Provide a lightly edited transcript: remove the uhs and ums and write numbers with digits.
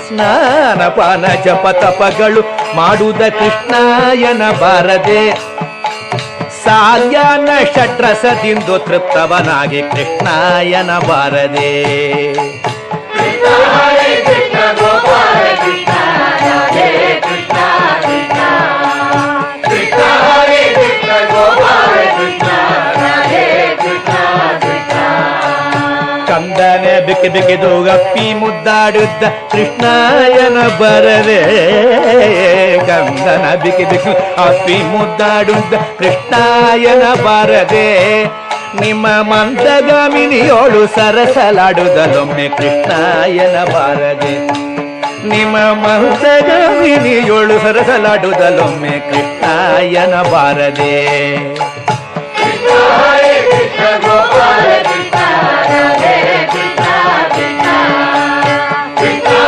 ಸ್ನಾನ ಪಾನ ಜಪ ತಪಗಳು ಮಾಡುವುದ ಕೃಷ್ಣಾಯನ ಬಾರದೆ ಸಾಲ್ಯಾನ ಷಡ್ರಸದಿಂದು ತೃಪ್ತವನಾಗಿ ಕೃಷ್ಣಾಯನ ಬಾರದೆ ಕಂದನೆ ಬಿಕ್ಕಿ ಬಿಕ್ಕಿದು ಅಪ್ಪಿ ಮುದ್ದಾಡುತ್ತ ಕೃಷ್ಣಾಯನ ಬರದೆ ಕಂದನ ಬಿಕ್ಕಿ ಬಿಕ್ಕಿ ಅಪ್ಪಿ ಮುದ್ದಾಡುತ್ತ ಕೃಷ್ಣಾಯನ ಬಾರದೆ ನಿಮ್ಮ ಮಂದಗಾಮಿನಿಯೋಳು ಸರಸಲಾಡುವುದಲ್ಲೊಮ್ಮೆ ಕೃಷ್ಣಾಯನ ಬಾರದೆ ನಿಮ್ಮ ಮಂದಗಾಮಿನಿಯೋಳು ಸರಸಲಾಡುವುದಲ್ಲೊಮ್ಮೆ ಕೃಷ್ಣಾಯನ ಬಾರದೆ ಕೃಷ್ಣ ಗೋಪಾಲ